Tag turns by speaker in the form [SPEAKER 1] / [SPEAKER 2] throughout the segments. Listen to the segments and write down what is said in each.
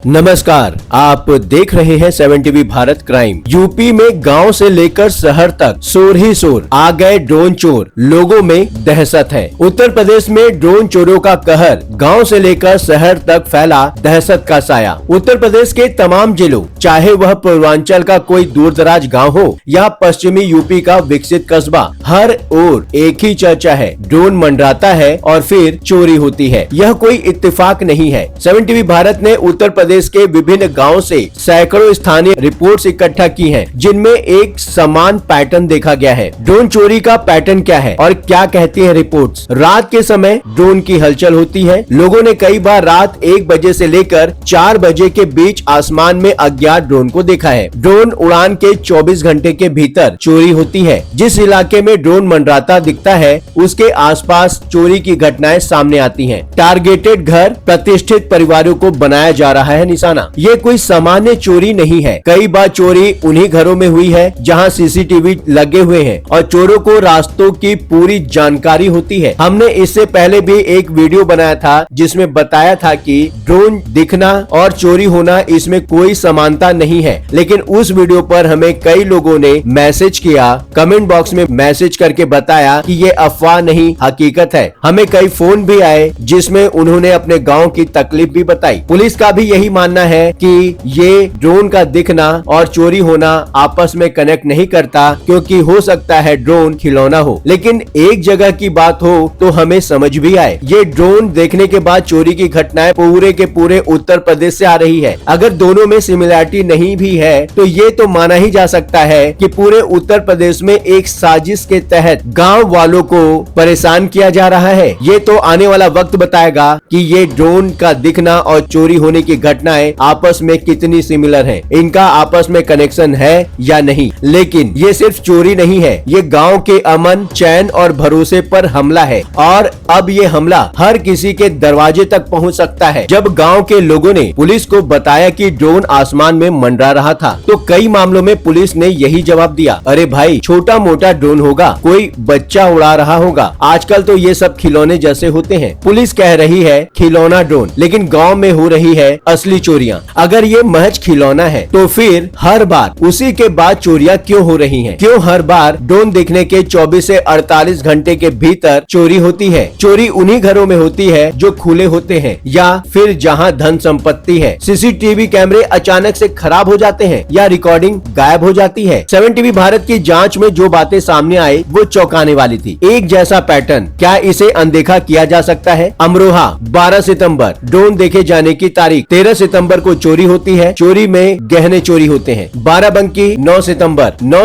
[SPEAKER 1] नमस्कार, आप देख रहे हैं 7 टीवी भारत क्राइम। यूपी में गांव से लेकर शहर तक शोर ही शोर, आ गए ड्रोन चोर, लोगों में दहशत है। उत्तर प्रदेश में ड्रोन चोरों का कहर, गांव से लेकर शहर तक फैला दहशत का साया। उत्तर प्रदेश के तमाम जिलों, चाहे वह पूर्वांचल का कोई दूर दराज गाँव हो या पश्चिमी यूपी का विकसित कस्बा, हर ओर एक ही चर्चा है, ड्रोन मंडराता है और फिर चोरी होती है। यह कोई इत्तेफाक नहीं है। 7 टीवी भारत ने उत्तर प्रदेश के विभिन्न गांवों से सैकड़ों स्थानीय रिपोर्ट्स इकट्ठा की हैं, जिनमें एक समान पैटर्न देखा गया है। ड्रोन चोरी का पैटर्न क्या है और क्या कहती है रिपोर्ट्स? रात के समय ड्रोन की हलचल होती है। लोगों ने कई बार रात 1 बजे से लेकर 4 बजे के बीच आसमान में अज्ञात ड्रोन को देखा है। ड्रोन उड़ान के 24 घंटे के भीतर चोरी होती है। जिस इलाके में ड्रोन मंडराता दिखता है, उसके आसपास चोरी की घटनाएं सामने आती हैं। टारगेटेड घर, प्रतिष्ठित परिवारों को बनाया जा रहा है निशाना। ये कोई सामान्य चोरी नहीं है। कई बार चोरी उन्हीं घरों में हुई है जहां सीसीटीवी लगे हुए हैं और चोरों को रास्तों की पूरी जानकारी होती है। हमने इससे पहले भी एक वीडियो बनाया था जिसमें बताया था कि ड्रोन दिखना और चोरी होना, इसमें कोई समानता नहीं है। लेकिन उस वीडियो पर हमें कई लोगों ने मैसेज किया, कमेंट बॉक्स में मैसेज करके बताया कि ये अफवाह नहीं, हकीकत है। हमें कई फोन भी आए जिसमें उन्होंने अपने गाँव की तकलीफ भी बताई। पुलिस का भी यही मानना है कि ये ड्रोन का दिखना और चोरी होना आपस में कनेक्ट नहीं करता, क्योंकि हो सकता है ड्रोन खिलौना हो। लेकिन एक जगह की बात हो तो हमें समझ भी आए, ये ड्रोन देखने के बाद चोरी की घटनाएं पूरे के पूरे उत्तर प्रदेश से आ रही है। अगर दोनों में सिमिलरिटी नहीं भी है तो ये तो माना ही जा सकता है कि पूरे उत्तर प्रदेश में एक साजिश के तहत गाँव वालों को परेशान किया जा रहा है। ये तो आने वाला वक्त बताएगा कि ये ड्रोन का दिखना और चोरी होने की घटनाएं आपस में कितनी सिमिलर हैं, इनका आपस में कनेक्शन है या नहीं। लेकिन ये सिर्फ चोरी नहीं है, ये गांव के अमन, चैन और भरोसे पर हमला है। और अब ये हमला हर किसी के दरवाजे तक पहुंच सकता है। जब गांव के लोगों ने पुलिस को बताया कि ड्रोन आसमान में मंडरा रहा था, तो कई मामलों में पुलिस ने यही जवाब दिया, अरे भाई, छोटा मोटा ड्रोन होगा, कोई बच्चा उड़ा रहा होगा, आजकल तो ये सब खिलौने जैसे होते हैं। पुलिस कह रही है खिलौना ड्रोन, लेकिन गाँव में हो रही है असली चोरियां। अगर ये महज खिलौना है तो फिर हर बार उसी के बाद चोरियां क्यों हो रही हैं? क्यों हर बार ड्रोन दिखने के 24 से 48 घंटे के भीतर चोरी होती है? चोरी उन्हीं घरों में होती है जो खुले होते हैं या फिर जहां धन संपत्ति है। सीसीटीवी कैमरे अचानक से खराब हो जाते हैं या रिकॉर्डिंग गायब हो जाती है। 7 टीवी भारत की जांच में जो बातें सामने आई वो चौंकाने वाली थी। एक जैसा पैटर्न, क्या इसे अनदेखा किया जा सकता है? अमरोहा 12 सितंबर ड्रोन देखे जाने की तारीख, 13 सितंबर को चोरी होती है, चोरी में गहने चोरी होते हैं। बाराबंकी 9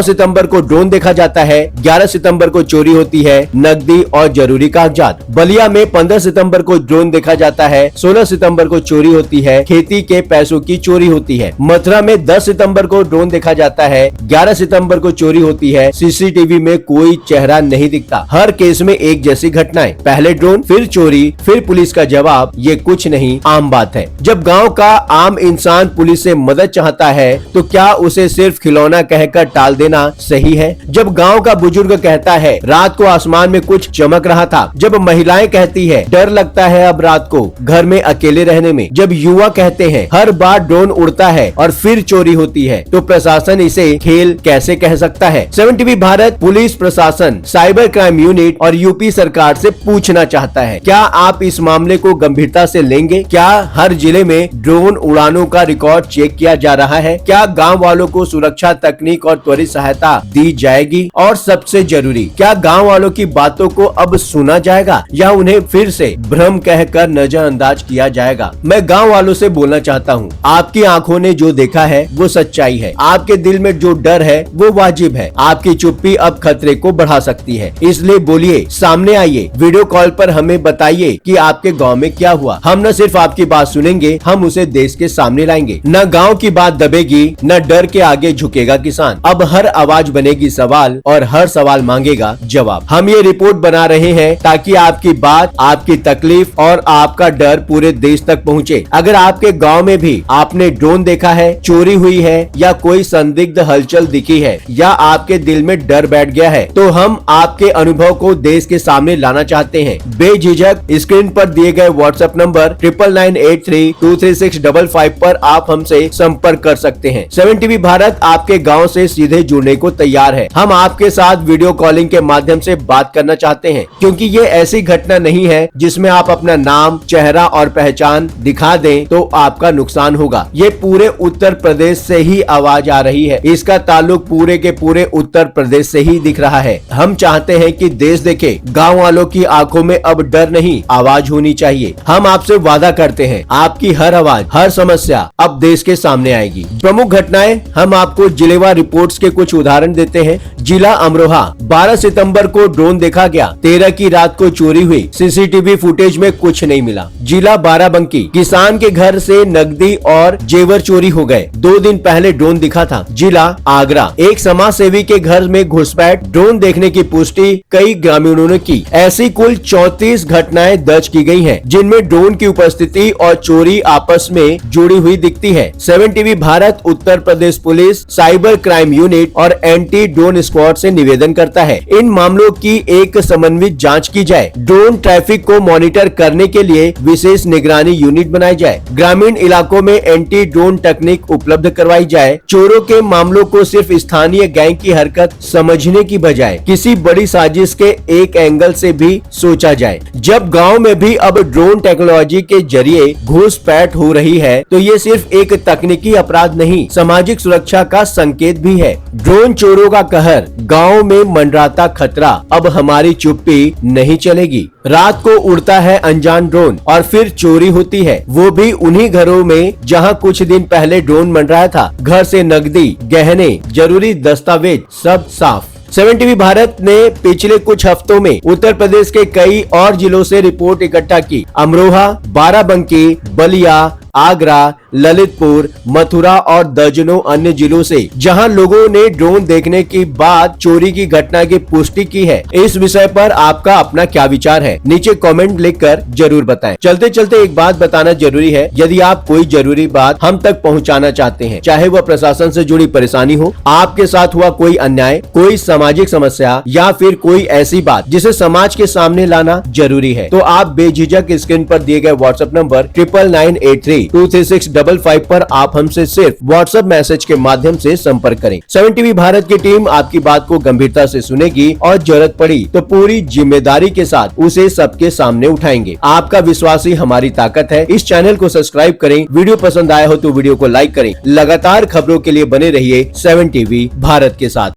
[SPEAKER 1] सितंबर को ड्रोन देखा जाता है, 11 सितंबर को चोरी होती है नकदी और जरूरी कागजात। बलिया में 15 सितंबर को ड्रोन देखा जाता है, 16 सितंबर को चोरी होती है, खेती के पैसों की चोरी होती है। मथुरा में 10 सितंबर को ड्रोन देखा जाता है, 11 सितंबर को चोरी होती है, सीसीटीवी में कोई चेहरा नहीं दिखता। हर केस में एक जैसी घटनाएं, पहले ड्रोन फिर चोरी फिर पुलिस का जवाब, ये कुछ नहीं, आम बात है। जब गाँव का आम इंसान पुलिस से मदद चाहता है तो क्या उसे सिर्फ खिलौना कहकर टाल देना सही है? जब गांव का बुजुर्ग कहता है रात को आसमान में कुछ चमक रहा था, जब महिलाएं कहती है डर लगता है अब रात को घर में अकेले रहने में, जब युवा कहते हैं हर बार ड्रोन उड़ता है और फिर चोरी होती है, तो प्रशासन इसे खेल कैसे कह सकता है? 7 टीवी भारत पुलिस प्रशासन, साइबर क्राइम यूनिट और यूपी सरकार से पूछना चाहता है, क्या आप इस मामले को गंभीरता से लेंगे? क्या हर जिले में ड्रोन उड़ानों का रिकॉर्ड चेक किया जा रहा है? क्या गांव वालों को सुरक्षा तकनीक और त्वरित सहायता दी जाएगी? और सबसे जरूरी, क्या गांव वालों की बातों को अब सुना जाएगा या उन्हें फिर से भ्रम कहकर नजरअंदाज किया जाएगा? मैं गांव वालों से बोलना चाहता हूं, आपकी आंखों ने जो देखा है वो सच्चाई है, आपके दिल में जो डर है वो वाजिब है। आपकी चुप्पी अब खतरे को बढ़ा सकती है, इसलिए बोलिए, सामने आइए, वीडियो कॉल पर हमें बताइए कि आपके गाँव में क्या हुआ। हम न सिर्फ आपकी बात सुनेंगे, हम उसे देश के सामने लाएंगे। न गांव की बात दबेगी, न डर के आगे झुकेगा किसान। अब हर आवाज बनेगी सवाल और हर सवाल मांगेगा जवाब। हम ये रिपोर्ट बना रहे हैं ताकि आपकी बात, आपकी तकलीफ और आपका डर पूरे देश तक पहुंचे। अगर आपके गांव में भी आपने ड्रोन देखा है, चोरी हुई है या कोई संदिग्ध हलचल दिखी है या आपके दिल में डर बैठ गया है, तो हम आपके अनुभव को देश के सामने लाना चाहते हैं। बेझिझक स्क्रीन पर दिए गए व्हाट्सएप नंबर 999323 23655 पर आप हमसे संपर्क कर सकते हैं। 7 टीवी भारत आपके गांव से सीधे जुड़ने को तैयार है। हम आपके साथ वीडियो कॉलिंग के माध्यम से बात करना चाहते हैं, क्योंकि ये ऐसी घटना नहीं है जिसमें आप अपना नाम, चेहरा और पहचान दिखा दें तो आपका नुकसान होगा। ये पूरे उत्तर प्रदेश से ही आवाज आ रही है। इसका ताल्लुक पूरे के पूरे उत्तर प्रदेश से ही दिख रहा है। हम चाहते हैं कि देश देखे, गांव वालों की आंखों में अब डर नहीं, आवाज होनी चाहिए। हम आपसे वादा करते हैं, आपकी हर आवाज, हर समस्या अब देश के सामने आएगी। प्रमुख घटनाएं हम आपको जिलेवार रिपोर्ट्स के कुछ उदाहरण देते हैं। जिला अमरोहा, 12 सितंबर को ड्रोन देखा गया, 13 की रात को चोरी हुई, सीसीटीवी फुटेज में कुछ नहीं मिला। जिला बाराबंकी, किसान के घर से नकदी और जेवर चोरी हो गए, 2 दिन पहले ड्रोन दिखा था। जिला आगरा, एक समाज सेवी के घर में घुसपैठ, ड्रोन देखने की पुष्टि कई ग्रामीणों ने की। ऐसी कुल 34 घटनाएं दर्ज की गई हैं, जिनमें ड्रोन की उपस्थिति और चोरी आपस में जुड़ी हुई दिखती है। 7 TV Bharat Uttar Pradesh police, cyber crime unit और एंटी ड्रोन स्क्वाड से निवेदन करता है, इन मामलों की एक समन्वित जांच की जाए। ड्रोन ट्रैफिक को मॉनिटर करने के लिए विशेष निगरानी यूनिट बनाई जाए। ग्रामीण इलाकों में एंटी ड्रोन तकनीक उपलब्ध करवाई जाए। चोरों के मामलों को सिर्फ स्थानीय गैंग की हरकत समझने की बजाय किसी बड़ी साजिश के एक एंगल से भी सोचा जाए। जब गांव में भी अब ड्रोन टेक्नोलॉजी के जरिए घुसपैठ हो रही है, तो ये सिर्फ एक तकनीकी अपराध नहीं, सामाजिक सुरक्षा का संकेत भी है। ड्रोन चोरों का कहर, गांव में मंडराता खतरा, अब हमारी चुप्पी नहीं चलेगी। रात को उड़ता है अनजान ड्रोन और फिर चोरी होती है, वो भी उन्हीं घरों में जहां कुछ दिन पहले ड्रोन मंडराया था। घर से नकदी, गहने, जरूरी दस्तावेज सब साफ। 7 टीवी भारत ने पिछले कुछ हफ्तों में उत्तर प्रदेश के कई और जिलों से रिपोर्ट इकट्ठा की। अमरोहा, बाराबंकी, बलिया, आगरा, ललितपुर, मथुरा और दर्जनों अन्य जिलों से जहां लोगों ने ड्रोन देखने के बाद चोरी की घटना की पुष्टि की है। इस विषय पर आपका अपना क्या विचार है, नीचे कमेंट लिखकर जरूर बताएं। चलते चलते एक बात बताना जरूरी है, यदि आप कोई जरूरी बात हम तक पहुंचाना चाहते हैं, चाहे वह प्रशासन से जुड़ी परेशानी हो, आपके साथ हुआ कोई अन्याय, कोई सामाजिक समस्या या फिर कोई ऐसी बात जिसे समाज के सामने लाना जरूरी है, तो आप बेझिझक स्क्रीन पर दिए गए व्हाट्सएप नंबर 9993236555 पर आप हमसे सिर्फ व्हाट्सएप मैसेज के माध्यम से संपर्क करें। 7 टीवी भारत की टीम आपकी बात को गंभीरता से सुनेगी और जरूरत पड़ी तो पूरी जिम्मेदारी के साथ उसे सबके सामने उठाएंगे। आपका विश्वास ही हमारी ताकत है। इस चैनल को सब्सक्राइब करें, वीडियो पसंद आया हो तो वीडियो को लाइक करें। लगातार खबरों के लिए बने रहिए 7 टीवी भारत के साथ।